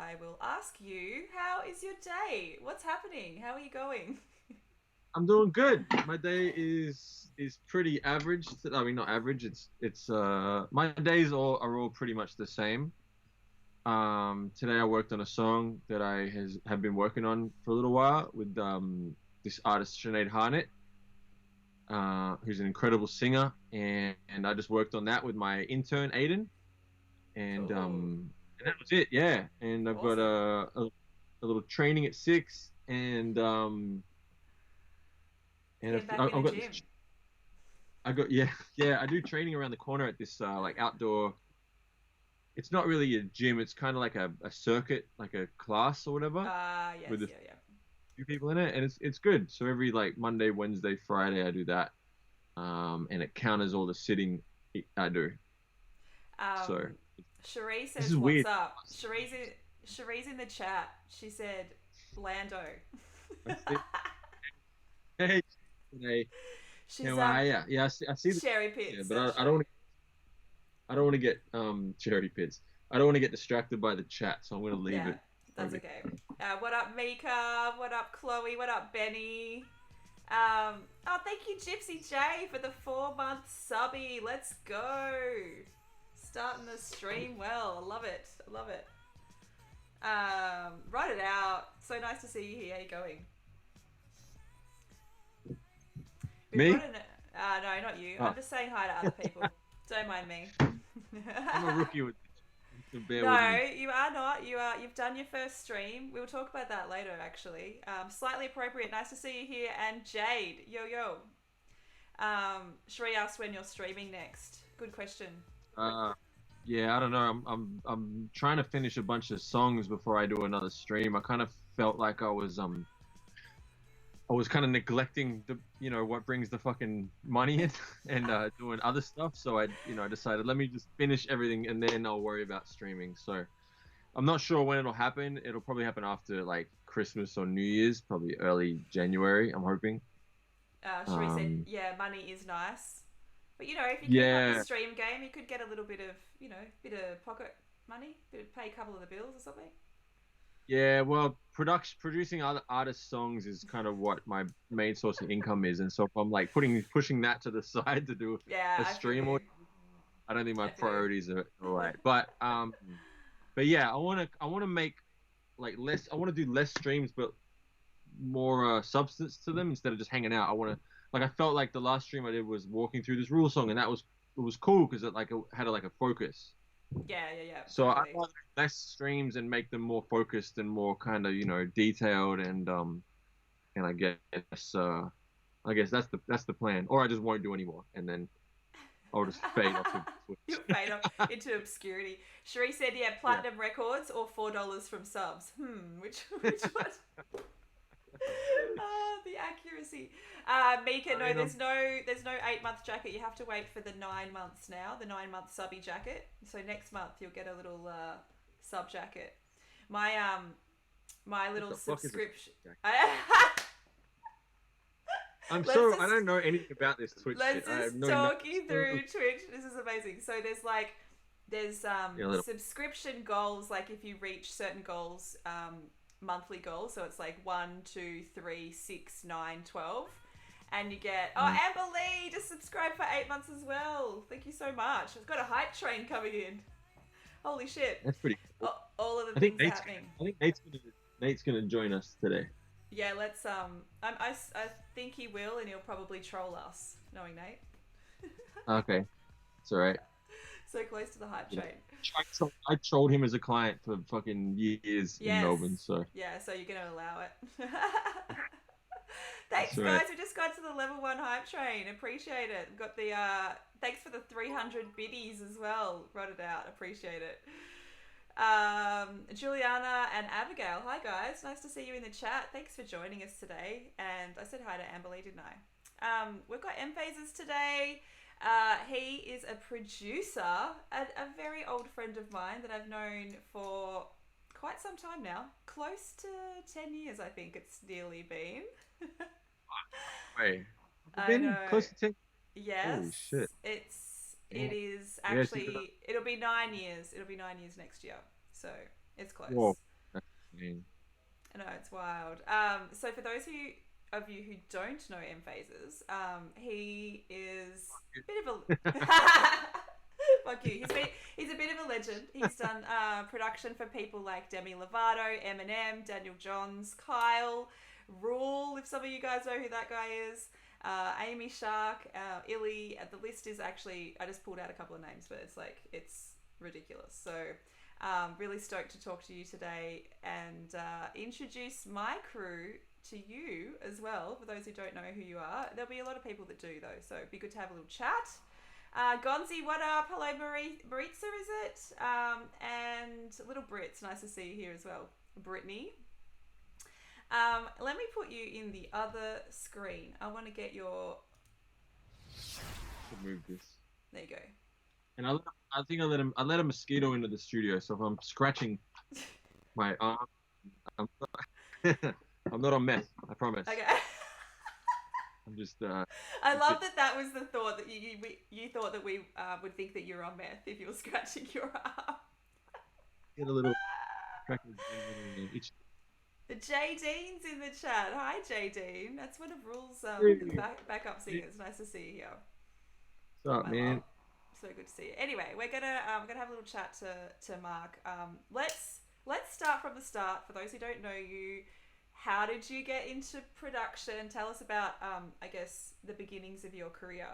I will ask you, how is your day? What's happening? How are you going? I'm doing good. My day is pretty average. I mean, not average. It's my days all are all pretty much the same. Today I worked on a song that I has have been working on for a little while with this artist Sinead Harnett, who's an incredible singer, and I just worked on that with my intern Aiden, and Cool. um and that was it. Yeah, and I've got Awesome. a little training at 6, You're and getting back I've in the got this. gym. I got yeah, yeah. I do training around the corner at this like outdoor. It's not really a gym. It's kind of like a circuit, like a class or whatever, Ah, with yes, a yeah, yeah. few people in it, and it's good. So every like Monday, Wednesday, Friday, I do that, and it counters all the sitting I do. So Um, Cherie this says, is "What's weird. up?" Cherie's in the chat. She said, "Lando." I see, hey, hey, She's how are ya? Yeah, I see the Cherry yeah, Pits, but I don't Sherry. want I don't want to get charity pits. I don't want to get distracted by the chat, so I'm gonna leave Yeah, it that's over okay. What up, Mika? What up, Chloe? What up, Benny? Oh, thank you, Gypsy J, for the 4 month subby. Let's go. Starting the stream well. I love it. I love it. Write it out. So nice to see you here. How you going? We've got me. an. No, not you. I'm Oh, just saying hi to other people. Don't mind me. I'm a rookie with this. So bear with No, me. you are not. You are. You've done your first stream. We'll talk about that later. Actually, slightly appropriate. Nice to see you here. And Jade, yo yo. Shree asked when you're streaming next. Good question. Uh, yeah, I don't know. I'm trying to finish a bunch of songs before I do another stream. I kind of felt like I was kind of neglecting the what brings the fucking money in and doing other stuff. So I decided let me just finish everything and then I'll worry about streaming. So I'm not sure when it'll happen. It'll probably happen after like Christmas or New Year's, probably early January. I'm hoping. Shree said, Um, "Yeah, money is nice, but if you keep up the yeah, stream game, you could get a little bit of bit of pocket money, bit of pay a couple of the bills or something." Yeah, well, producing other artist songs is kind of what my main source of income is, and so if I'm like pushing that to the side to do Yeah, a I feel stream, or you. I don't think my I feel you. priorities are all right. But yeah, I wanna make like less. I want to do less streams, but more substance to them instead of just hanging out. I want to like I felt like the last stream I did was walking through this rule song, and it was cool because it had like a focus. Yeah, yeah, yeah, So I'd totally. rather do less streams and make them more focused and more kind of, detailed and I guess that's the plan. Or I just won't do anymore and then I'll just fade off into You'll Twitch. fade off into obscurity. Cherie said, "Yeah, Yeah. platinum records or $4 from subs." Which one? The accuracy. Mika, I no, mean, there's no 8 month jacket. You have to wait for the 9 months now. The 9 month subby jacket. So next month you'll get a little sub jacket. My my what little the fuck is this? subscription. Let's I just don't know anything about this Twitch let's shit. I have just no notes. talk you through Twitch. This is amazing. So there's Yeah, a little. subscription goals, like if you reach certain goals, monthly goals, so it's like 1, 2, 3, 6, 9, 12, and you get, oh, Mm. Amber Lee just subscribed for 8 months as well. Thank you so much. I've got a hype train coming in. Holy shit. That's pretty cool. All of the I think things are happening. Nate's gonna join us today. Yeah, let's I think he will, and he'll probably troll us, knowing Nate. Okay, it's all right. So close to the hype Yeah. train. I trolled him as a client for fucking years in Melbourne, Yes. so Yeah, so you're gonna allow it. that's Thanks, all right. guys. We just got to the level one hype train. Appreciate it. We've got the thanks for the 300 biddies as well. Wrote it out. Appreciate it. Juliana and Abigail. Hi, guys. Nice to see you in the chat. Thanks for joining us today. And I said hi to Amberly, didn't I? We've got M-Phazes today. He is a producer, a very old friend of mine that I've known for quite some time now. Close to 10 years, I think it's nearly been. Wait, have you I been know. close to 10? Holy shit. Yes, it Yeah. is Yeah, she's got actually. It'll be 9 years. It'll be 9 years next year. So it's whoa. close. insane. I know, it's wild. So for those of you who don't know M-Phazes, he is a bit of a fuck you. He's a bit of a legend. He's done production for people like Demi Lovato, Eminem, Daniel Johns, Kyle, Rule, if some of you guys know who that guy is. Amy Shark, Illy. The list is actually, I just pulled out a couple of names, but it's ridiculous. So really stoked to talk to you today and introduce my crew to you as well. For those who don't know who you are, there'll be a lot of people that do though, so it'd be good to have a little chat. Gonzi, what up? Hello, Maritza, is it? And little Brit's, nice to see you here as well. Brittany. Let me put you in the other screen. I want to get your... Move this. There you go. And I think I let a mosquito into the studio, so if I'm scratching my arm, I'm not on meth, I promise. Okay. I'm just. I love that was the thought that you thought that we would think that you're on meth if you were scratching your arm. Get a little crack itch. Jay Dean's in the chat. Hi, Jay Dean. That's one of Rule's backup singers. Nice to see you here. What's up, man? So good to see you. Anyway, we're gonna have a little chat to Mark. Let's start from the start. For those who don't know you, how did you get into production? Tell us about I guess the beginnings of your career.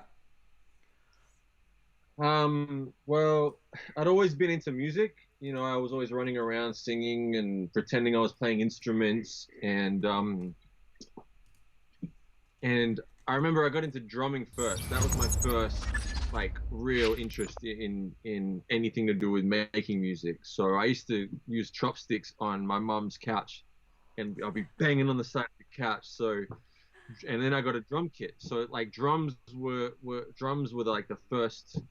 Well, I'd always been into music. You know, I was always running around singing and pretending I was playing instruments, and I remember I got into drumming first. That was my first like real interest in anything to do with making music. So I used to use chopsticks on my mum's couch, and I'll be banging on the side of the couch. So, and then I got a drum kit. So like drums were like the first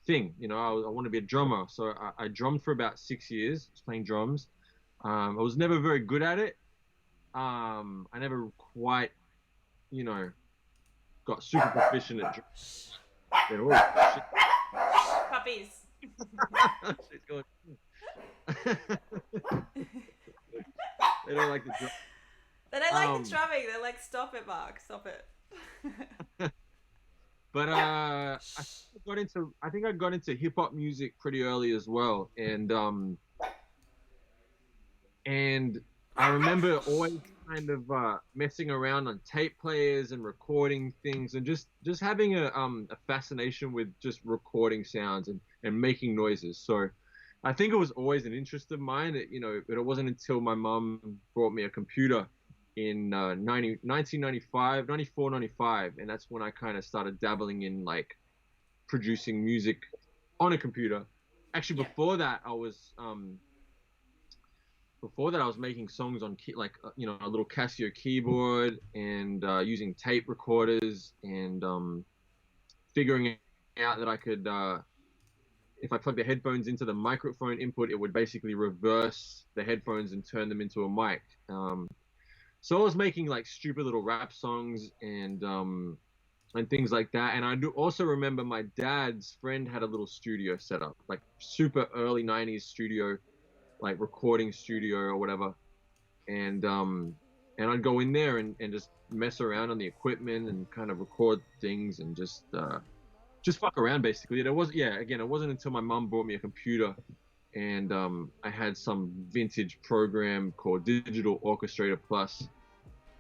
thing. You know, I want to be a drummer. So I drummed for about 6 years, playing drums. I was never very good at it. I never quite, you know, got super proficient at drums. Puppies. She's going. They don't like the drum. They don't like the drumming. They're like, stop it, Mark. Stop it. But I think I got into hip hop music pretty early as well, and I remember always kind of messing around on tape players and recording things, and just having a fascination with just recording sounds and making noises. So I think it was always an interest of mine. It wasn't until my mum brought me a computer in 1995, 94, 95, and that's when I kind of started dabbling in like producing music on a computer. Actually, before that I was making songs on a little Casio keyboard, and using tape recorders, and figuring out that I could, if I plugged the headphones into the microphone input, it would basically reverse the headphones and turn them into a mic. So I was making like stupid little rap songs and things like that. And I do also remember my dad's friend had a little studio set up, like super early 90s studio, like recording studio or whatever. And I'd go in there and just mess around on the equipment and kind of record things and just fuck around basically. It wasn't until my mum bought me a computer, and I had some vintage program called Digital Orchestrator Plus,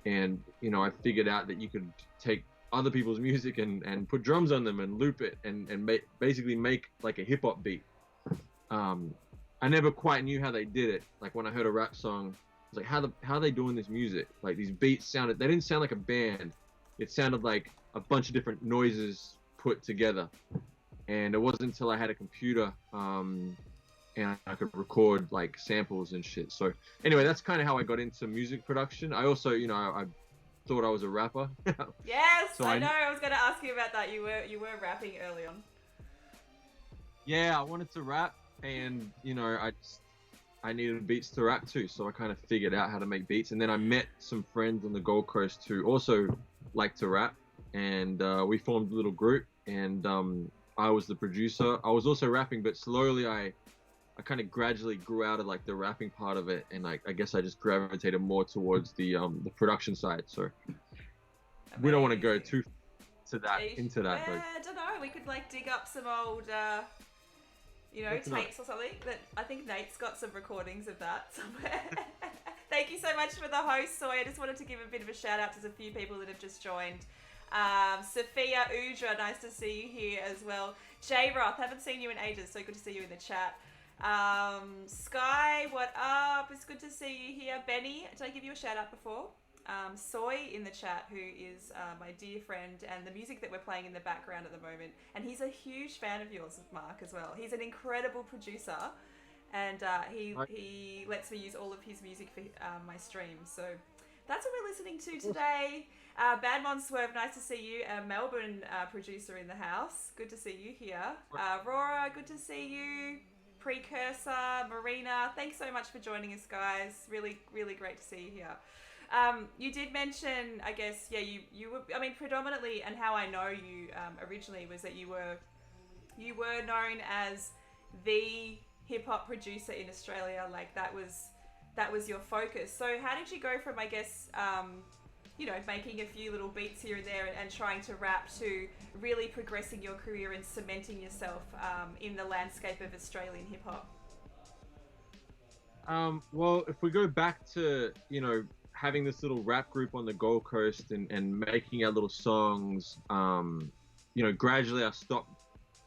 and I figured out that you could take other people's music and put drums on them and loop it and basically make like a hip hop beat. I never quite knew how they did it. Like when I heard a rap song, I was like, how are they doing this music? Like these beats they didn't sound like a band. It sounded like a bunch of different noises put together. And it wasn't until I had a computer and I could record like samples and shit. So anyway, that's kind of how I got into music production. I also, I thought I was a rapper. Yes, so I know. I was going to ask you about that. You were rapping early on. Yeah, I wanted to rap, and I needed beats to rap to, so I kind of figured out how to make beats. And then I met some friends on the Gold Coast who also like to rap, and we formed a little group, and I was the producer. I was also rapping, but slowly I I kind of gradually grew out of like the rapping part of it, and like I guess I just gravitated more towards the production side. So we don't want to go too into that, but I don't know. We could like dig up some old, tapes or something. That I think Nate's got some recordings of that somewhere. Thank you so much for the host, Soy. I just wanted to give a bit of a shout out to a few people that have just joined. Sophia Udra, nice to see you here as well. J Roth, haven't seen you in ages, so good to see you in the chat. Sky, what up? It's good to see you here. Benny, did I give you a shout out before? Soy in the chat, who is my dear friend, and the music that we're playing in the background at the moment. And he's a huge fan of yours, Mark, as well. He's an incredible producer, and he lets me use all of his music for my streams. So that's what we're listening to today. Badmon Swerve, nice to see you. A Melbourne producer in the house. Good to see you here. Rora, good to see you. Precursor, Marina, thanks so much for joining us, guys. Really, really great to see you here. You did mention, I guess, yeah, you were, I mean, predominantly, and how I know you originally was that you were known as the hip hop producer in Australia. Like that was your focus. So how did you go from, I guess, making a few little beats here and there and trying to rap to really progressing your career and cementing yourself in the landscape of Australian hip hop? Well, if we go back to, having this little rap group on the Gold Coast and making our little songs, gradually I stopped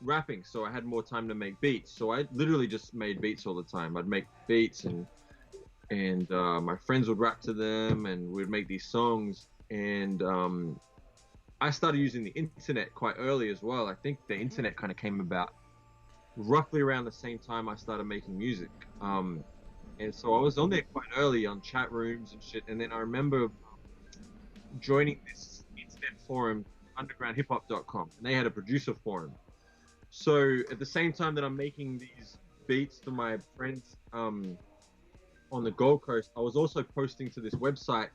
rapping, so I had more time to make beats. So I literally just made beats all the time. I'd make beats and my friends would rap to them, and we'd make these songs. And I started using the internet quite early as well. I think the internet kind of came about roughly around the same time I started making music. And so I was on there quite early on chat rooms and shit. And then I remember joining this internet forum, undergroundhiphop.com, and they had a producer forum. So at the same time that I'm making these beats for my friends on the Gold Coast, I was also posting to this website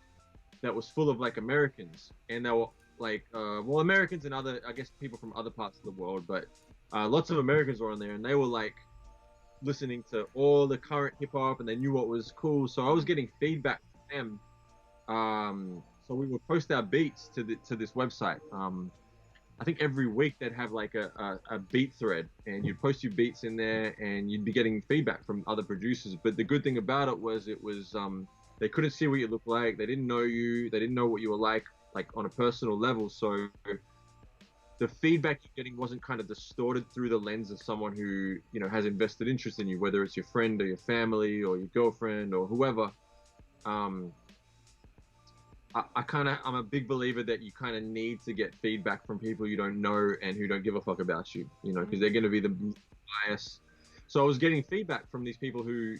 that was full of like Americans, and they were like, Americans and other, I guess, people from other parts of the world, but lots of Americans were on there, and they were like listening to all the current hip hop, and they knew what was cool. So I was getting feedback from them. So we would post our beats to this website. I think every week they'd have like a beat thread, and you'd post your beats in there, and you'd be getting feedback from other producers. But the good thing about it was they couldn't see what you looked like. They didn't know you. They didn't know what you were like on a personal level. So the feedback you're getting wasn't kind of distorted through the lens of someone who, has invested interest in you, whether it's your friend or your family or your girlfriend or whoever. I'm a big believer that you kind of need to get feedback from people you don't know and who don't give a fuck about you, because they're going to be the bias. So I was getting feedback from these people who,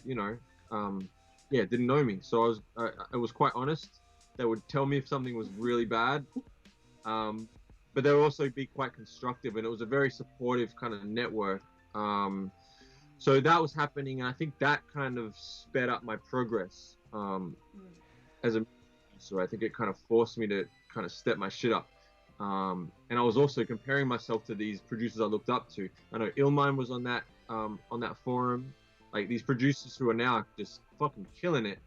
didn't know me. So I was quite honest. They would tell me if something was really bad, but they would also be quite constructive, and it was a very supportive kind of network. So that was happening, and I think that kind of sped up my progress as a. So I think it kind of forced me to kind of step my shit up. And I was also comparing myself to these producers I looked up to. I know Illmind was on that forum. Like these producers who are now just fucking killing it.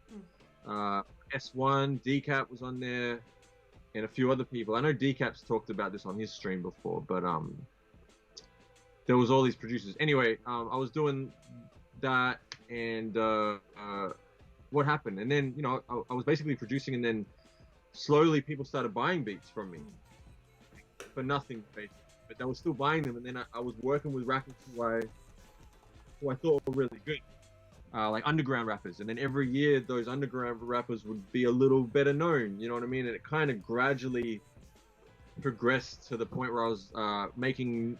S1, Decap was on there, and a few other people. I know Decap's talked about this on his stream before, but there was all these producers. Anyway, I was doing that, and what happened? And then, I was basically producing, and then slowly people started buying beats from me for nothing, basically. But they were still buying them, and then I was working with rappers who I thought were really good, like underground rappers. And then every year, those underground rappers would be a little better known, you know what I mean? And it kind of gradually progressed to the point where I was making,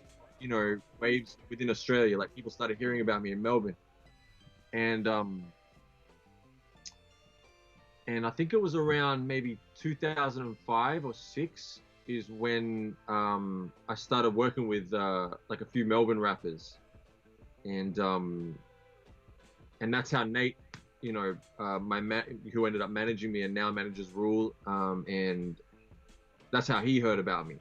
waves within Australia. Like people started hearing about me in Melbourne. And I think it was around maybe 2005 or 6 is when I started working with like a few Melbourne rappers, and that's how Nate, who ended up managing me and now manages Rule, and that's how he heard about me.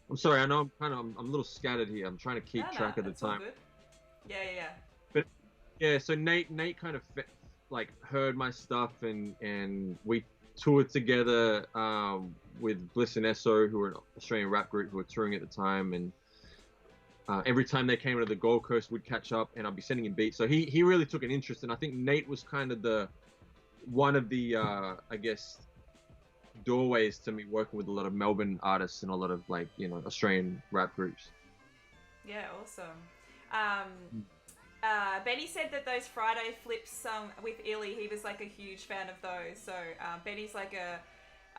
I'm sorry, I know I'm a little scattered here. I'm trying to keep track of the time. All good. Yeah. yeah, so Nate kind of like heard my stuff, and we toured together with Bliss and Esso, who were an Australian rap group who were touring at the time, and every time they came to the Gold Coast, we'd catch up, and I'd be sending him beats. So he really took an interest, and I think Nate was kind of the one of the I guess doorways to me working with a lot of Melbourne artists and a lot of like Australian rap groups. Yeah, awesome. Benny said that those Friday flips with Illy, he was like a huge fan of those. So Benny's like a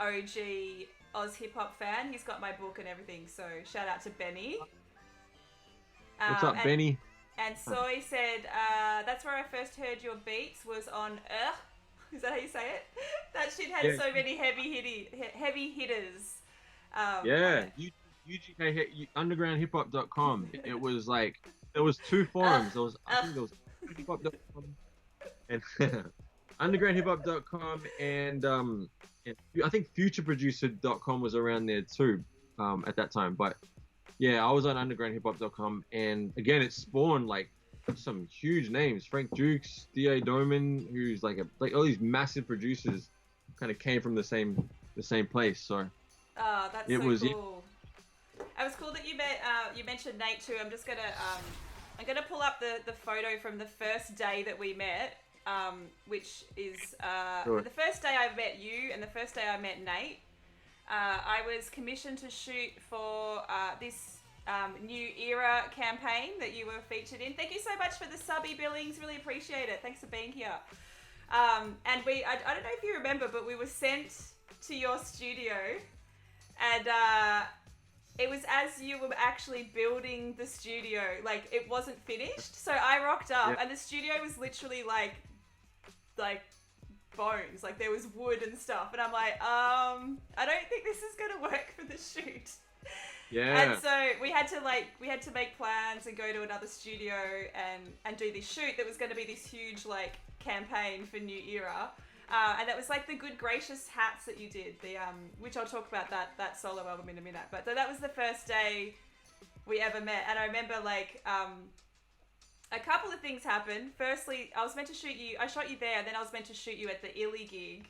OG Oz hip hop fan. He's got my book and everything. So shout out to Benny. What's up, Benny? And Soy said that's where I first heard your beats was on Is that how you say it? That shit had so many heavy hitters. Yeah, UGK undergroundhiphop.com. It was like there was two forums. I think there was hiphop.com and undergroundhiphop.com and I think futureproducer.com was around there too at that time. But yeah, I was on undergroundhiphop.com, and again, it spawned like some huge names: Frank Dukes, D.A. Doman, who's like all these massive producers, kind of came from the same place. So that's so cool. It was cool that you mentioned Nate too. I'm just gonna pull up the photo from the first day that we met, which is the first day I met you and the first day I met Nate. I was commissioned to shoot for this New Era campaign that you were featured in. Thank you so much for the subby Billings. Really appreciate it. Thanks for being here. And I don't know if you remember, but we were sent to your studio, and it was as you were actually building the studio. Like, it wasn't finished. So I rocked up, and the studio was literally like bones. Like, there was wood and stuff. And I'm like, I don't think this is going to work for the shoot. Yeah. And so we had to make plans and go to another studio and do this shoot that was going to be this huge like campaign for New Era. And that was like the Good Gracious hats that you did, which I'll talk about that solo album in a minute. But that was the first day we ever met, and I remember like a couple of things happened. Firstly, I was meant to shoot you. I shot you there, and then I was meant to shoot you at the Illy gig,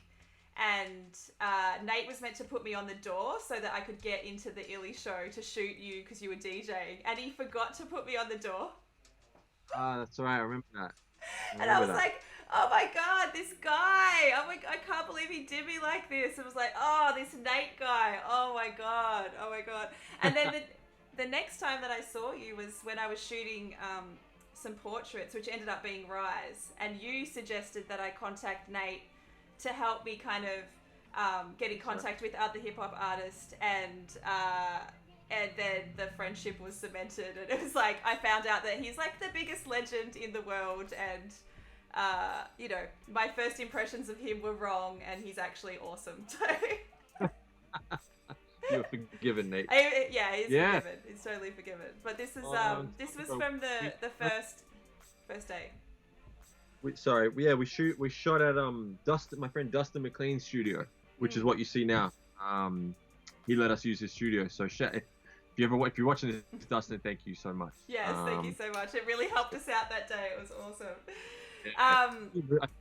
and Nate was meant to put me on the door so that I could get into the Illy show to shoot you because you were DJing, and he forgot to put me on the door. That's right. I remember that. I was like, oh my god, this guy! Oh my, I can't believe he did me like this. It was like, oh, this Nate guy. Oh my god. And then the next time that I saw you was when I was shooting some portraits, which ended up being Rise, and you suggested that I contact Nate to help me kind of get in contact with other hip hop artists, and then the friendship was cemented, and it was like I found out that he's like the biggest legend in the world, and my first impressions of him were wrong, and he's actually awesome. You're forgiven, Nate. He's forgiven. He's totally forgiven. But this is this was from the first day. We shot at my friend Dustin McLean's studio, which is what you see now. He let us use his studio. So if you're watching this, Dustin, thank you so much. Yes, thank you so much. It really helped us out that day. It was awesome. I think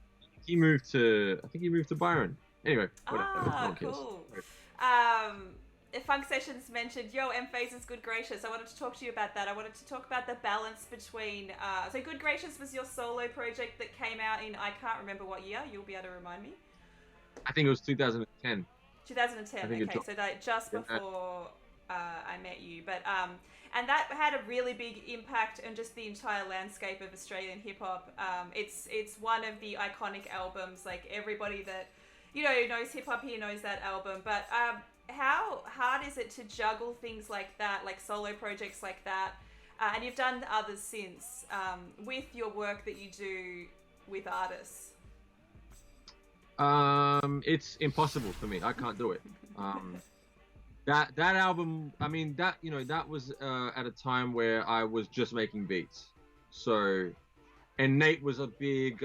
he moved to Byron. Anyway, whatever. Cool. Funk Sessions mentioned, M-Phazes Good Gracious. I wanted to talk to you about that. I wanted to talk about the balance between... so Good Gracious was your solo project that came out in, I can't remember what year. You'll be able to remind me. I think it was 2010. 2010, okay. So just before I met you. But and that had a really big impact on just the entire landscape of Australian hip-hop. It's one of the iconic albums. Like, everybody that, knows hip-hop here knows that album. But... how hard is it to juggle things like that, like solo projects like that, and you've done others since, with your work that you do with artists? It's impossible for me. I can't do it. That album, I mean, that was at a time where I was just making beats. So, and Nate was a big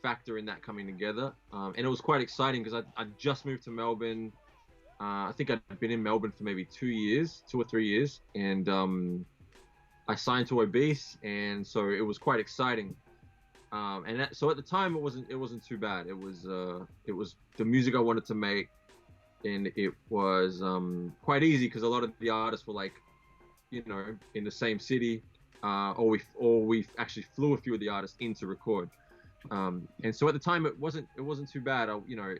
factor in that coming together, and it was quite exciting because I just moved to Melbourne. I think I'd been in Melbourne for maybe 2 or 3 years, and I signed to Obese, and so it was quite exciting. So at the time it wasn't too bad. It was the music I wanted to make, and it was quite easy because a lot of the artists were like, you know, in the same city, or we actually flew a few of the artists in to record. And so at the time it wasn't too bad. You know,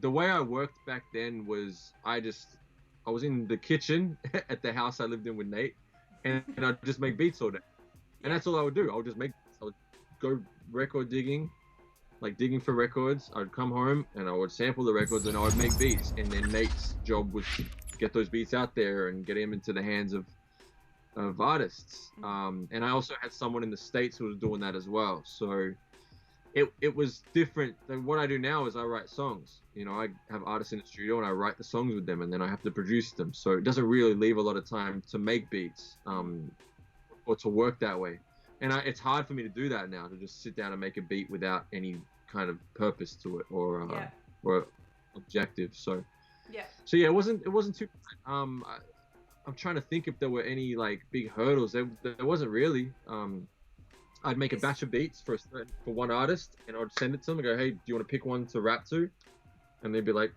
the way I worked back then was I was in the kitchen at the house I lived in with Nate, and I'd just make beats all day, and that's all I would do. I would go record digging, like digging for records. I'd come home and I would sample the records and I would make beats, and then Nate's job was to get those beats out there and get them into the hands of artists. And I also had someone in the States who was doing that as well. So it was different than what I do now. Is I write songs. You know, I have artists in the studio and I write the songs with them, and then I have to produce them. So it doesn't really leave a lot of time to make beats, or to work that way. And it's hard for me to do that now, to just sit down and make a beat without any kind of purpose to it or objective. So yeah, it wasn't too bad. I'm trying to think if there were any like big hurdles. There wasn't really. I'd make a batch of beats for one artist, and I'd send it to them and go, hey, do you want to pick one to rap to? And they'd be like,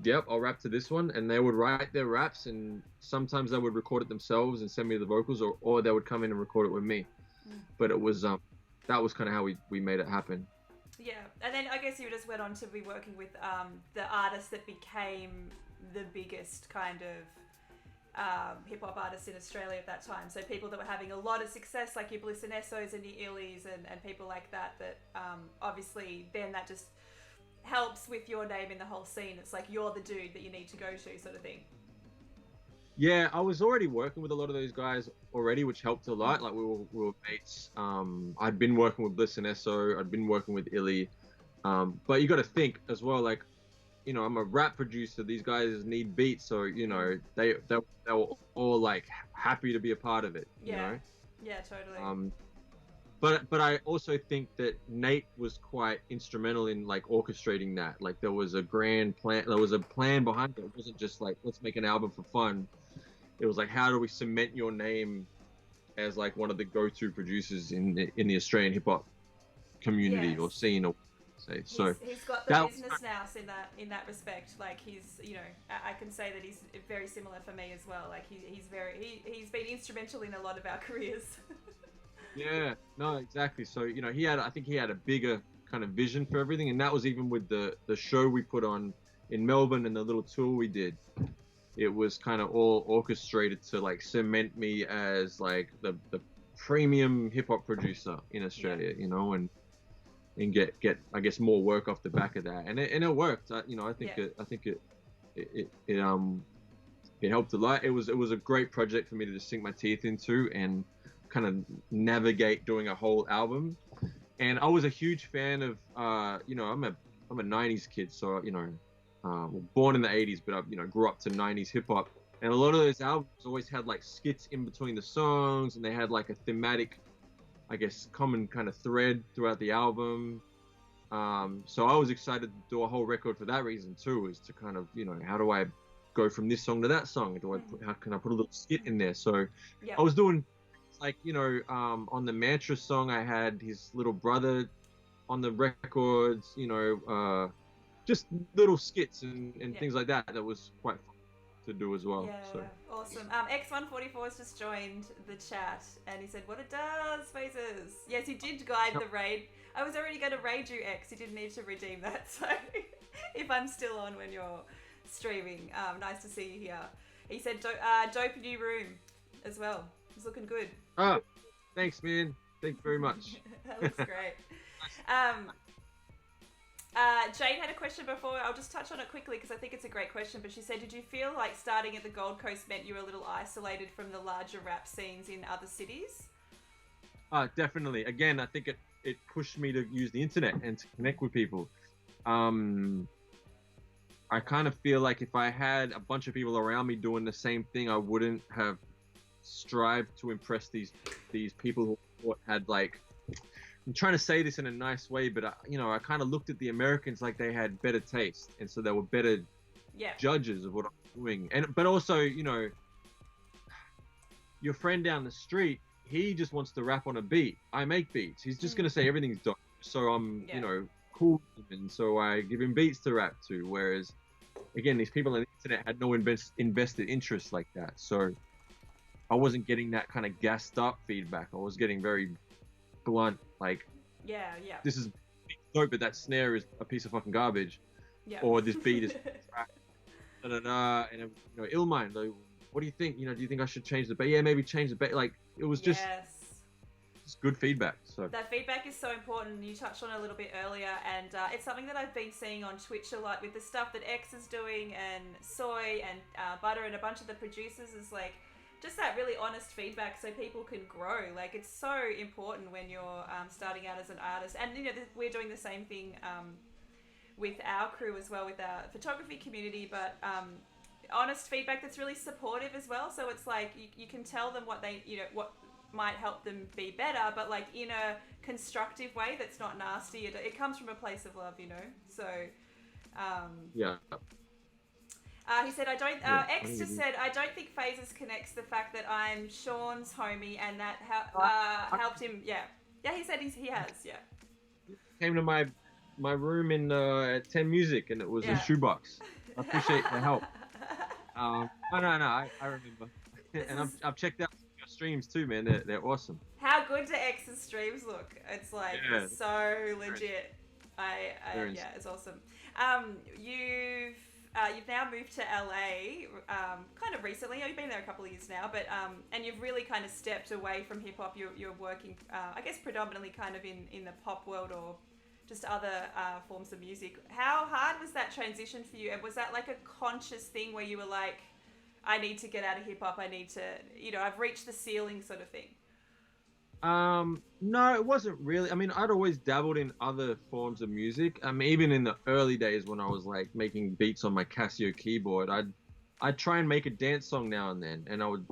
yep, I'll rap to this one. And they would write their raps, and sometimes they would record it themselves and send me the vocals, or they would come in and record it with me. But it was that was kind of how we made it happen. Yeah, and then I guess you just went on to be working with the artists that became the biggest kind of hip-hop artists in Australia at that time. So people that were having a lot of success, like your Bliss and Essos and your Illies and people like that obviously then that just helps with your name in the whole scene. It's like you're the dude that you need to go to, sort of thing. Yeah, I was already working with a lot of those guys already, which helped a lot. Like we were mates. I'd been working with Bliss and Esso. I'd been working with Illy. But you got to think as well, like, you know, I'm a rap producer. These guys need beats, so you know they were all like happy to be a part of it. Yeah. You know? Yeah, totally. But I also think that Nate was quite instrumental in like orchestrating that. Like there was a grand plan. There was a plan behind it. It wasn't just like, let's make an album for fun. It was like, how do we cement your name as like one of the go-to producers in the Australian hip hop community or scene, or say. So he's got the business now in that respect. Like he's, you know, I can say that he's very similar for me as well. Like he's been instrumental in a lot of our careers. Yeah, no, exactly. So, you know, I think he had a bigger kind of vision for everything, and that was even with the show we put on in Melbourne and the little tour we did. It was kind of all orchestrated to like cement me as like the premium hip hop producer in Australia, you know, and get I guess more work off the back of that, and it worked. You know, I think it helped a lot. It was a great project for me to just sink my teeth into and kind of navigate doing a whole album. And I was a huge fan of you know, I'm a 90s kid, so you know, born in the 80s, but I, you know, grew up to 90s hip hop, and a lot of those albums always had like skits in between the songs, and they had like a thematic, I guess, common kind of thread throughout the album. So I was excited to do a whole record for that reason too, is to kind of, you know, how do I go from this song to that song? How can I put a little skit in there? So I was doing like, you know, on the Mantra song, I had his little brother on the records, you know, just little skits and things like that. That was quite fun to do as well. Yeah, so. Awesome. X144 has just joined the chat and he said, what it does, Phases. Yes, he did guide the raid. I was already going to raid you, X. You didn't need to redeem that. So if I'm still on when you're streaming, nice to see you here. He said, dope new room as well. It's looking good. Oh, thanks, man. Thanks very much. That looks great. Jane had a question before. I'll just touch on it quickly because I think it's a great question. But she said, did you feel like starting at the Gold Coast meant you were a little isolated from the larger rap scenes in other cities? Definitely. Again, I think it pushed me to use the internet and to connect with people. I kind of feel like if I had a bunch of people around me doing the same thing, I wouldn't have strived to impress these people who had like, I'm trying to say this in a nice way, but you know, I kind of looked at the Americans like they had better taste, and so they were better judges of what I'm doing. But also, you know, your friend down the street, he just wants to rap on a beat. I make beats. He's just gonna say everything's dope. So I'm, Yeah. you know, cool, and so I give him beats to rap to. Whereas, again, these people on the internet had no invested interest like that. So I wasn't getting that kind of gassed up feedback. I was getting very blunt, like, Yeah. this is dope, but that snare is a piece of fucking garbage, Yeah. or this beat is crap, da da da. And you know, Illmind, like, what do you think? You know, do you think I should change the beat? Yeah, maybe change the beat. Like, it was just good feedback. So that feedback is so important. You touched on it a little bit earlier, and it's something that I've been seeing on Twitch a lot with the stuff that X is doing, and Soy and Butter and a bunch of the producers, is like just that really honest feedback so people can grow. Like, it's so important when you're starting out as an artist. And you know, we're doing the same thing with our crew as well, with our photography community, but honest feedback that's really supportive as well. So it's like you can tell them what they, you know, what might help them be better, but like in a constructive way that's not nasty. It comes from a place of love, you know. So yeah. he said, X just said, I don't think Phases connects the fact that I'm Sean's homie and that helped him. Yeah, he said he has. Yeah, Came to my room in at 10 Music, and it was a shoebox. I appreciate the help. No, I remember. And I've checked out your streams too, man. They're awesome. How good do X's streams look? It's like so legit. Yeah, it's awesome. You've now moved to LA, kind of recently. You've been there a couple of years now, but and you've really kind of stepped away from hip hop. You're working, I guess, predominantly kind of in the pop world or just other forms of music. How hard was that transition for you? And was that like a conscious thing where you were like, I need to get out of hip hop, I need to, you know, I've reached the ceiling sort of thing? No, it wasn't really. I mean, I'd always dabbled in other forms of music. I mean, even in the early days when I was like making beats on my Casio keyboard, I'd try and make a dance song now and then, and I would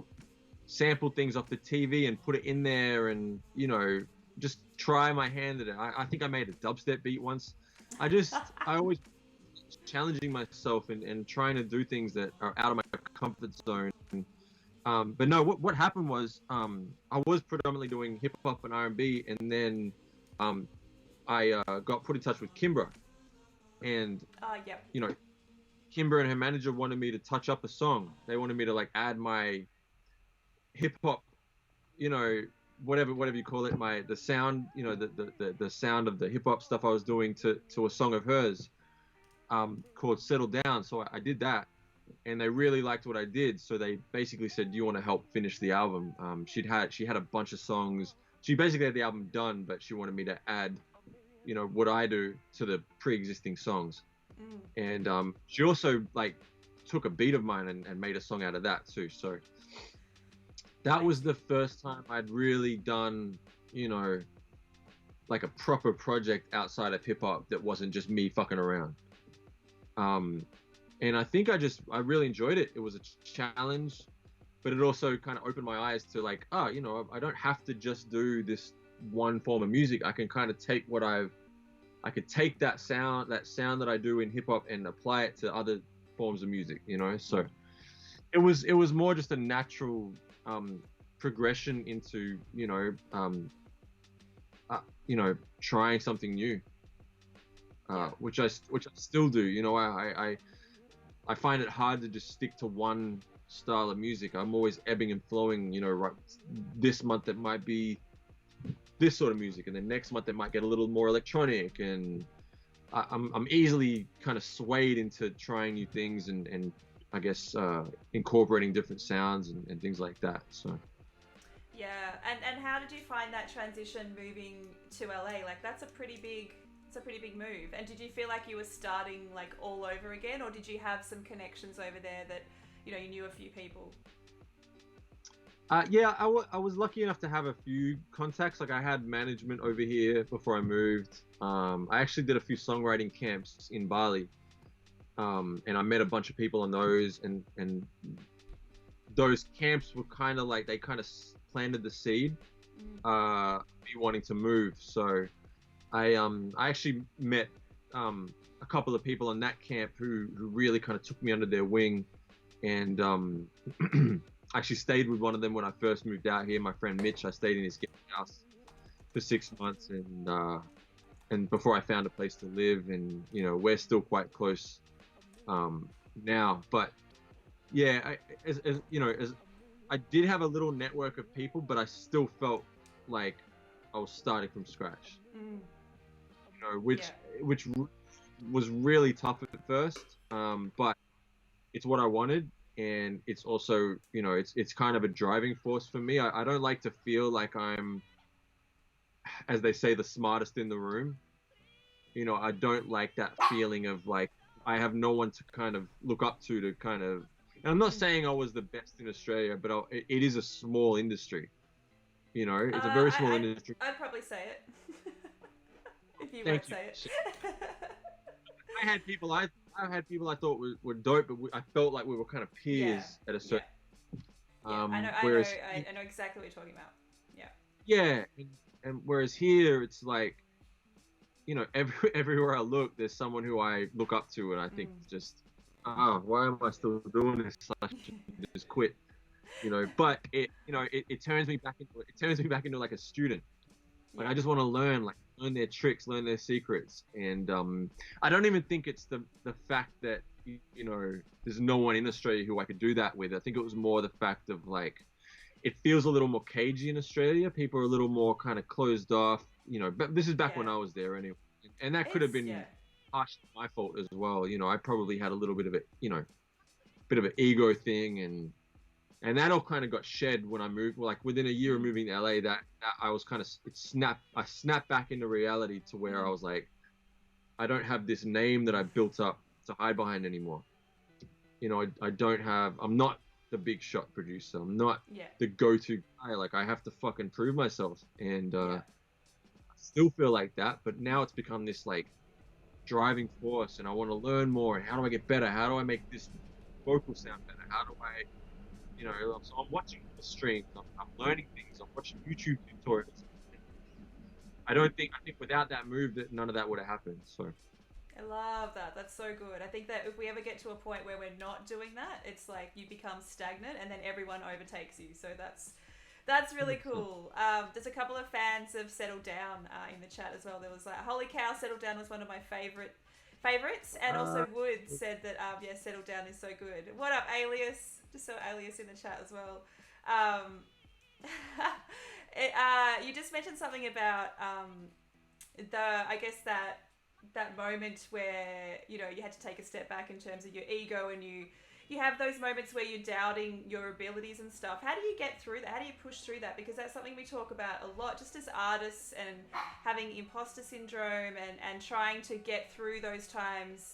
sample things off the TV and put it in there, and you know, just try my hand at it. I think I made a dubstep beat once. I always challenging myself and trying to do things that are out of my comfort zone. But no, what happened was I was predominantly doing hip hop and R&B, and then I got put in touch with Kimbra, and you know, Kimbra and her manager wanted me to touch up a song. They wanted me to like add my hip hop, you know, whatever you call it, the sound, you know, the sound of the hip hop stuff I was doing to a song of hers called Settle Down. So I did that, and they really liked what I did. So they basically said, do you want to help finish the album? She had a bunch of songs. She basically had the album done, but she wanted me to add, you know, what I do to the pre-existing songs. And she also like took a beat of mine and made a song out of that too. So that was the first time I'd really done, you know, like a proper project outside of hip hop that wasn't just me fucking around. And I think I really enjoyed it. It was a challenge, but it also kind of opened my eyes to like, you know, I don't have to just do this one form of music. I can kind of take I could take that sound that I do in hip hop and apply it to other forms of music, you know? So it was more just a natural progression into, you know, trying something new, which I still do. You know, I find it hard to just stick to one style of music. I'm always ebbing and flowing. You know, right, this month it might be this sort of music, and then next month it might get a little more electronic, and I'm easily kind of swayed into trying new things and I guess incorporating different sounds and things like that. So yeah, and how did you find that transition moving to LA? Like, that's a pretty big move. And did you feel like you were starting like all over again, or did you have some connections over there that, you know, you knew a few people? Yeah, I was lucky enough to have a few contacts. Like, I had management over here before I moved. I actually did a few songwriting camps in Bali, and I met a bunch of people on those, and those camps were kind of like, they kind of planted the seed, me wanting to move. So I actually met a couple of people in that camp who really kind of took me under their wing, and I actually stayed with one of them when I first moved out here. My friend Mitch, I stayed in his guest house for 6 months, and before I found a place to live, and we're still quite close now. But yeah, as I did have a little network of people, but I still felt like I was starting from scratch. Mm. Which Yeah. which was really tough at first, but it's what I wanted, and it's also it's kind of a driving force for me. I don't like to feel like I'm, as they say, the smartest in the room. I don't like that feeling of like I have no one to kind of look up to kind of. And I'm not Mm. saying I was the best in Australia, but it is a small industry. It's a very small I industry. I'd probably say it if you won't Thank you. say it. I had people I had people I thought were dope, but I felt like we were kind of Yeah, peers at a yeah, certain. yeah. Whereas I know exactly what you're talking about. Yeah. yeah, and whereas here it's like everywhere I look, there's someone who I look up to, and I think Mm. just why am I still doing this? I should just quit. But it turns me back into like a student. Like Yeah. I just want to learn their tricks, learn their secrets, and I don't even think it's the fact that there's no one in Australia who I could do that with. I think it was more the fact of like it feels a little more cagey in Australia. People are a little more kind of closed off, But this is back Yeah. when I was there anyway, and that could have It's yeah. been partially my fault as well. I probably had a little bit of a bit of an ego thing, and that all kind of got shed when I moved. Like within a year of Mm. moving to LA, that I was kind of I snapped back into reality to where I Mm. was like, I don't have this name that I built up to hide behind anymore. I don't have. I'm not the big shot producer. I'm not Yeah. the go-to guy. Like I have to fucking prove myself, and Yeah. I still feel like that. But now it's become this like driving force, and I want to learn more. And how do I get better? How do I make this vocal sound better? How do I so I'm watching the streams, I'm learning things, I'm watching YouTube tutorials. I think without that move, that none of that would have happened. So I love that. That's so good. I think that if we ever get to a point where we're not doing that, it's like you become stagnant and then everyone overtakes you. So that's really 100%. cool. There's a couple of fans of Settle Down in the chat as well. There was like, holy cow, Settle Down was one of my favorites, and also Uh, Wood said that yeah, Settle Down is so good. What up, Alias? Just saw Alias in the chat as well. Um, you just mentioned something about the I guess that moment where you had to take a step back in terms of your ego, and you have those moments where you're doubting your abilities and stuff. How do you get through that? How do you push through that? Because that's something we talk about a lot just as artists, and having imposter syndrome and trying to get through those times.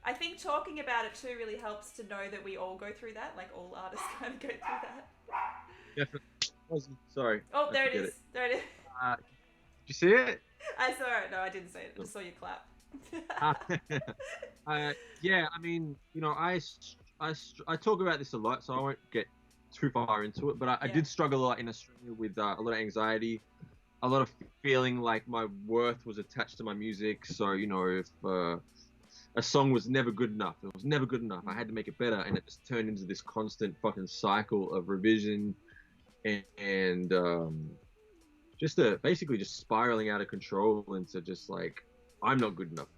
I think talking about it too really helps to know that we all go through that, like all artists kind of go through that. Definitely. Sorry, Oh, I there it forget is. it. There it is. Did you see it? I saw it. No, I didn't see it. I just saw you clap. Uh, yeah, I mean, I talk about this a lot, so I won't get too far into it. But I Yeah. did struggle a lot in Australia with a lot of anxiety, a lot of feeling like my worth was attached to my music. So if a song was never good enough, it was never good enough. I had to make it better, and it just turned into this constant fucking cycle of revision and just basically just spiraling out of control into just like I'm not good enough.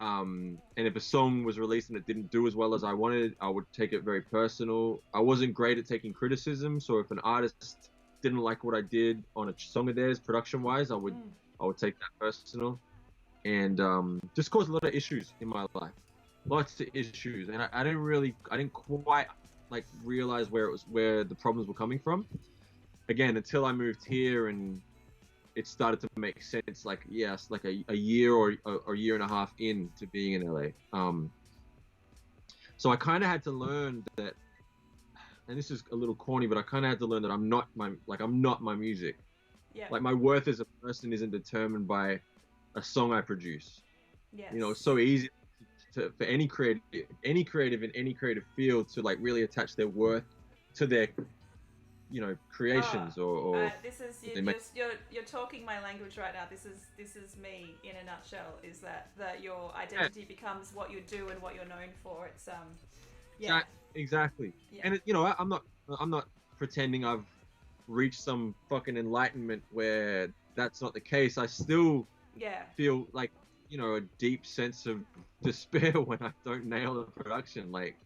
And if a song was released and it didn't do as well as I wanted, I would take it very personal. I wasn't great at taking criticism, so if an artist didn't like what I did on a song of theirs, production wise, Mm. I would take that personal, and just caused a lot of issues in my life, lots of issues, and I didn't quite like realize where the problems were coming from. Again, until I moved here and it started to make sense. Like yes, like a year or a year and a half into being in LA. So I kind of had to learn that, and this is a little corny, but I kind of had to learn that I'm not my music. Yeah. Like my worth as a person isn't determined by a song I produce. Yes. It's so easy for any creative in any creative field to like really attach their worth to their creations or this is they make. you're talking my language right now. This is me in a nutshell. Is that your identity becomes what you do and what you're known for. Yeah. Exactly. Yeah. And I'm not pretending I've reached some fucking enlightenment where that's not the case. I still Yeah. feel like, a deep sense of despair when I don't nail the production. Like,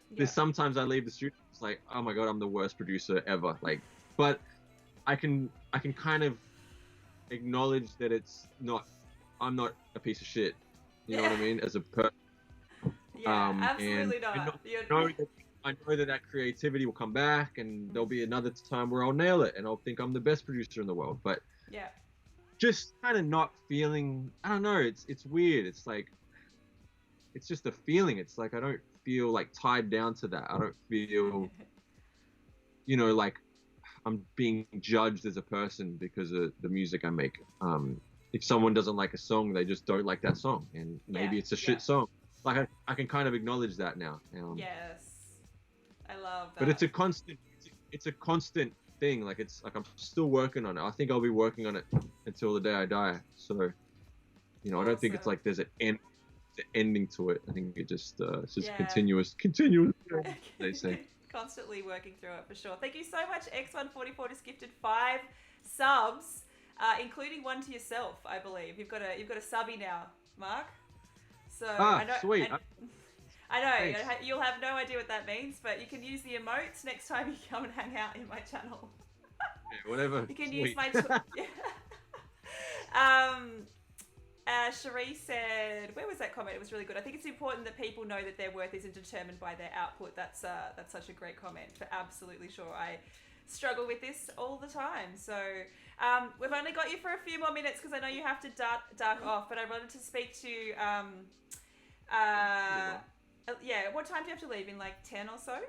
Yeah. there's sometimes I leave the studio, it's like, oh my god, I'm the worst producer ever. Like, but I can kind of acknowledge that I'm not a piece of shit. You know what Yeah. I mean? As a person. Yeah. And Absolutely not. I know that creativity will come back, and there'll be another time where I'll nail it, and I'll think I'm the best producer in the world. But Yeah. just kind of not feeling, I don't know. It's weird. It's like it's just a feeling. It's like I don't feel like tied down to that. I don't feel, like I'm being judged as a person because of the music I make. If someone doesn't like a song, they just don't like that song, and Yeah. maybe it's a Yeah. shit song. Like I can kind of acknowledge that now. Yes. I love But that. it's a constant thing. Like it's like I'm still working on it. I think I'll be working on it until the day I die. So, I don't think it's Awesome. like there's an ending to it. I think it's just Yeah. continuous. They say. Constantly working through it for sure. Thank you so much, X144 just gifted 5 subs, including one to yourself, I believe. You've got a subby now, Mark. So I know Sweet. I know Thanks. you'll have no idea what that means, but you can use the emotes next time you come and hang out in my channel. Yeah, whatever. You can Sweet. use my. um, Cherie said, where was that comment? It was really good. I think it's important that people know that their worth isn't determined by their output. That's such a great comment, for absolutely sure. I struggle with this all the time. So we've only got you for a few more minutes because I know you have to duck off, but I wanted to speak to what time do you have to leave? In like 10 or so?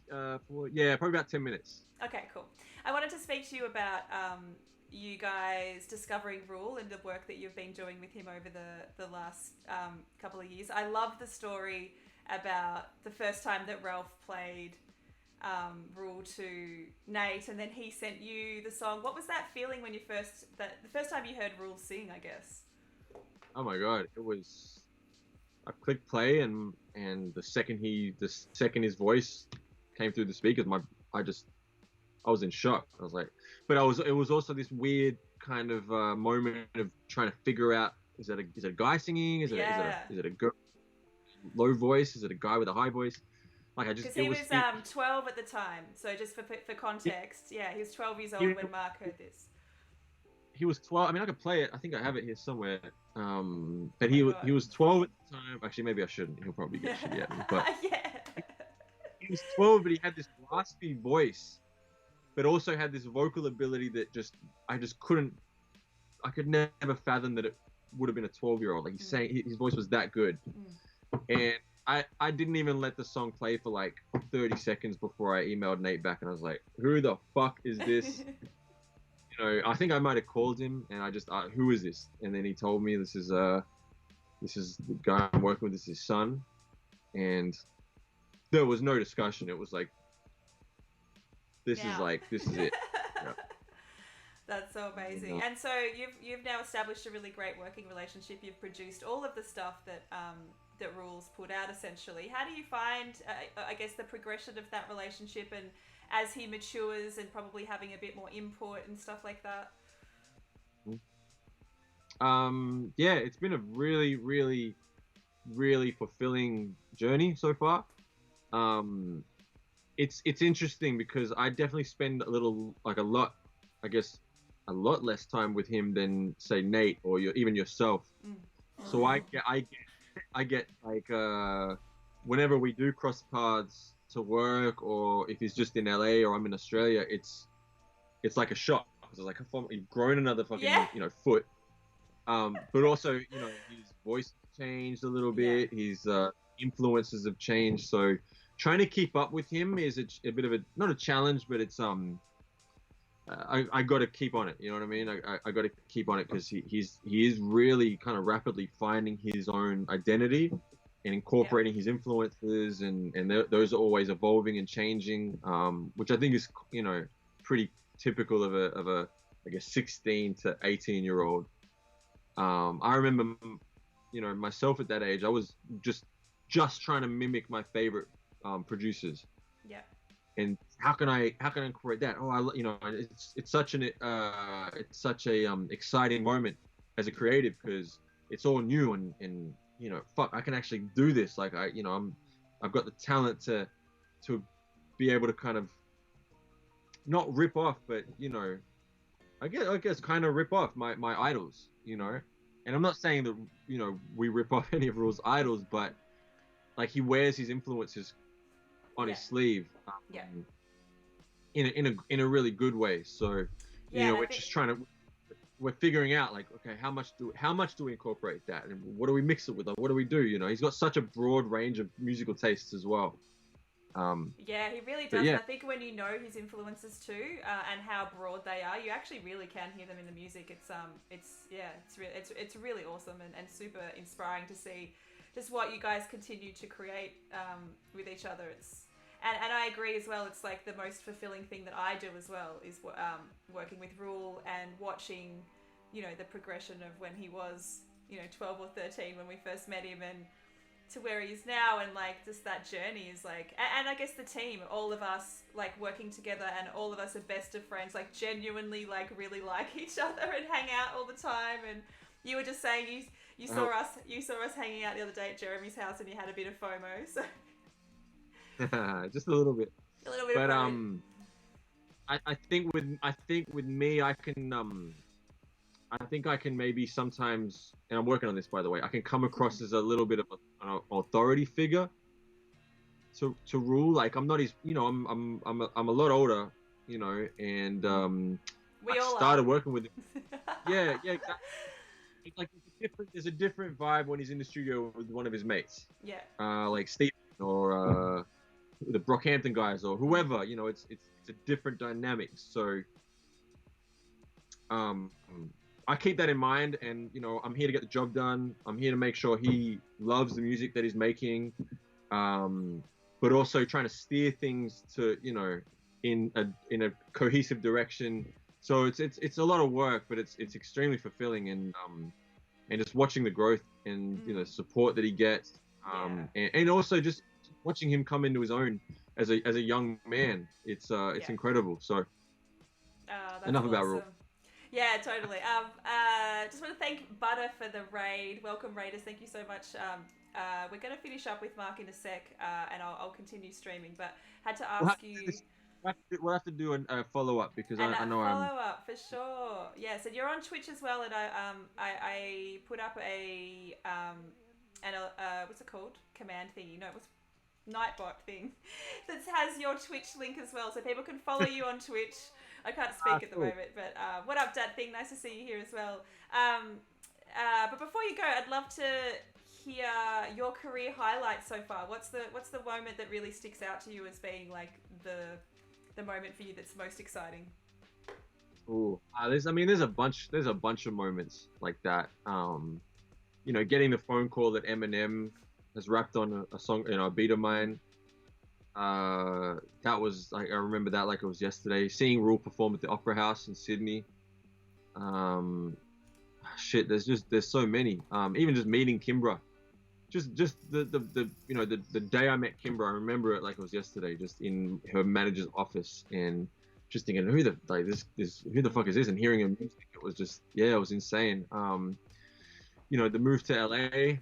Probably about 10 minutes. Okay, cool. I wanted to speak to you about you guys discovering Rule and the work that you've been doing with him over the last couple of years. I love the story about the first time that Ralph played Rule to Nate, and then he sent you the song. What was that feeling when the first time you heard Rule sing, I guess? Oh my god, it was. I clicked play, and the second his voice came through the speakers, I was in shock. I was like, but it was also this weird kind of moment of trying to figure out, is it a guy singing? Is it a girl low voice? Is it a guy with a high voice? Like Because he was 12 at the time. So just for context, he was 12 years old when Mark heard this. He was 12. I mean, I could play it. I think I have it here somewhere. But he was 12 at the time. Actually, maybe I shouldn't. He'll probably get shitty at me. But he was 12, but he had this raspy voice, but also had this vocal ability that I could never fathom that it would have been a 12-year-old. Like, he's saying his voice was that good. And I didn't even let the song play for like 30 seconds before I emailed Nate back, and I was like, who the fuck is this? I think I might have called him, and I just, who is this? And then he told me, this is the guy I'm working with, this is his son. And there was no discussion. It was like, this is it. Yeah. That's so amazing. Yeah. And so you've now established a really great working relationship. You've produced all of the stuff that Rules put out, essentially. How do you find, I guess, the progression of that relationship, and as he matures and probably having a bit more input and stuff like that? It's been a really, really, really fulfilling journey so far. It's interesting because I definitely spend a lot less time with him than, say, Nate or even yourself. So I get like whenever we do cross paths to work, or if he's just in LA or I'm in Australia, it's like a shock, because it's like you've grown another fucking foot. But also, his voice changed a little bit. His influences have changed. So trying to keep up with him is a bit of not a challenge, but it's I got to keep on it. You know what I mean? I got to keep on it, because he is really kind of rapidly finding his own identity and incorporating his influences, and those are always evolving and changing, which I think is pretty typical of a I guess 16 to 18-year-old. I remember myself at that age, I was just just trying to mimic my favorite producers. Yeah. And how can I incorporate that? It's such a exciting moment as a creative, because it's all new, and fuck, I can actually do this. Like I've got the talent to be able to kind of not rip off, but I guess kind of rip off my idols. And I'm not saying that we rip off any of Rule's idols, but like he wears his influences on his sleeve. Yeah. In a really good way. So we're figuring out, like, okay, how much do we incorporate that, and what do we mix it with, like, what do we do? He's got such a broad range of musical tastes as well. Yeah, he really does. Yeah. I think when you know his influences too, and how broad they are, you actually really can hear them in the music. It's really awesome and super inspiring to see just what you guys continue to create with each other. And I agree as well. It's like the most fulfilling thing that I do as well is working with Rule and watching, the progression of when he was, 12 or 13 when we first met him, and to where he is now, and like just that journey is like, and I guess the team, all of us like working together, and all of us are best of friends, like genuinely like really like each other and hang out all the time. And you were just saying you saw us hanging out the other day at Jeremy's house, and you had a bit of FOMO, so. Just a little bit. A little bit. But I think with me, I think I can maybe sometimes, and I'm working on this, by the way, I can come across as a little bit of an authority figure to Rule. Like I'm not his, I'm a lot older, and we all started working with him. Yeah, exactly. Like there's a different vibe when he's in the studio with one of his mates. Yeah. Like Steve or the Brockhampton guys or whoever, it's a different dynamic. So I keep that in mind, and I'm here to get the job done. I'm here to make sure he loves the music that he's making, but also trying to steer things to in a cohesive direction. So it's a lot of work, but it's extremely fulfilling, and just watching the growth and support that he gets, and also just watching him come into his own as a young man. It's incredible. So enough about Rule. Yeah, totally. Just want to thank Butter for the raid. Welcome, Raiders. Thank you so much. We're going to finish up with Mark in a sec, and I'll continue streaming. But had to ask you. We'll have to do a follow up, because I know I'm. Follow up for sure. Yeah, so you're on Twitch as well, and I put up a what's it called? Command thingy. No, it was Nightbot thing that has your Twitch link as well, so people can follow you on Twitch. I can't speak at the moment, but what up, Dad Thing? Nice to see you here as well. But before you go, I'd love to hear your career highlights so far. What's the moment that really sticks out to you as being like the moment for you that's most exciting? Ooh, there's a bunch of moments like that. Getting the phone call that Eminem has rapped on a song, a beat of mine. That was like, I remember that like it was yesterday. Seeing Rule perform at the Opera House in Sydney. There's so many. Even just meeting Kimbra. Just the day I met Kimbra, I remember it like it was yesterday, just in her manager's office, and just thinking, who the fuck is this? And hearing her music, it was just, it was insane. The move to LA.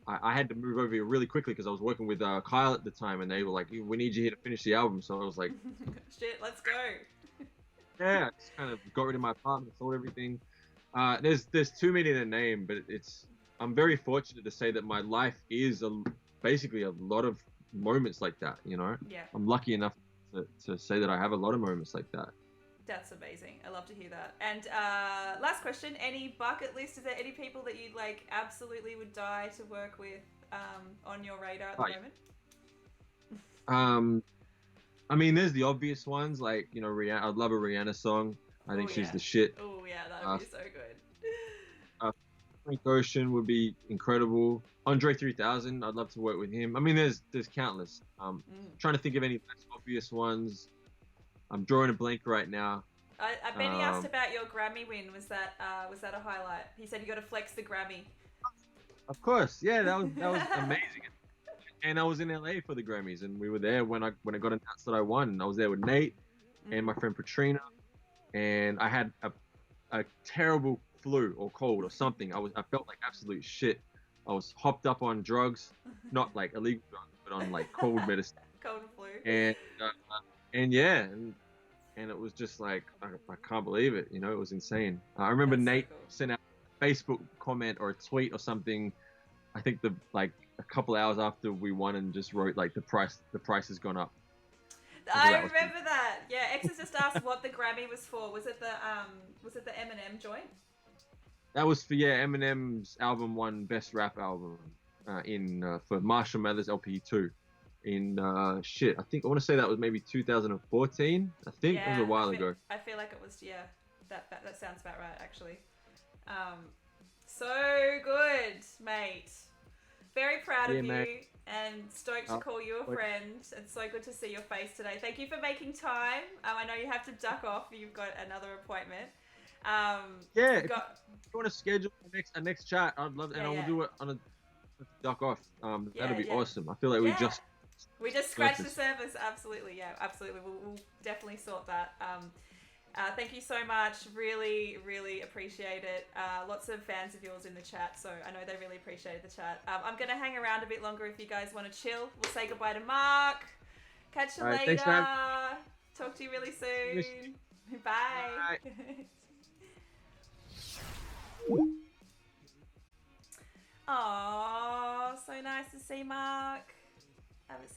I had to move over here really quickly because I was working with Kyle at the time, and they were like, we need you here to finish the album. So I was like, shit, let's go. Yeah, just kind of got rid of my apartment, sold everything. There's too many to name, but I'm very fortunate to say that my life is basically a lot of moments like that, Yeah. I'm lucky enough to say that I have a lot of moments like that. That's amazing. I love to hear that. And last question, any bucket list? Is there any people that you'd like absolutely would die to work with on your radar at the moment? I mean, there's the obvious ones, like, Rihanna. I'd love a Rihanna song. I think she's the shit. Oh, yeah, that would be so good. Frank Ocean would be incredible. Andre 3000, I'd love to work with him. I mean, there's countless. Trying to think of any less obvious ones. I'm drawing a blank right now. I bet he asked about your Grammy win. Was that a highlight? He said you got to flex the Grammy. Of course, yeah, that was amazing. And I was in LA for the Grammys, and we were there when I got announced that I won. I was there with Nate and my friend Patrina, and I had a terrible flu or cold or something. I felt like absolute shit. I was hopped up on drugs, not like illegal drugs, but on like cold medicine. Cold and flu. And and yeah, and it was just like I can't believe it. You know, it was insane. I remember That's so Nate cool. sent out a Facebook comment or a tweet or something. I think the like a couple hours after we won and just wrote like the price has gone up. I thought I that was pretty. remember that. Yeah, X has just asked what the Grammy was for. Was it the Eminem joint? That was for Eminem's album won Best Rap Album in for Marshall Mathers LP2 in I think I want to say that was maybe 2014. I think it was a Yeah, while ago. I feel like it was. Yeah, that sounds about right actually. Um, so good, mate. Very proud Yeah, of mate. you and stoked to Uh, call you a like, friend. It's so good to see your face today. Thank you for making time. I know you have to duck off. You've got another appointment. yeah, We've if you got want to schedule a next chat, I'd love, and I will yeah, do it on a duck off. yeah, That'd be yeah, awesome. I feel like we yeah. just We just scratched the surfaced. surface. Absolutely, yeah, absolutely. We'll definitely sort that. Thank you so much. Really, really appreciate it. Lots of fans of yours in the chat, so I know they really appreciated the chat. I'm going to hang around a bit longer if you guys want to chill. We'll say goodbye to Mark. Catch you All right, later. thanks for having Talk to you really me. soon. Bye. Bye. Aw, so nice to see Mark. Haven't seen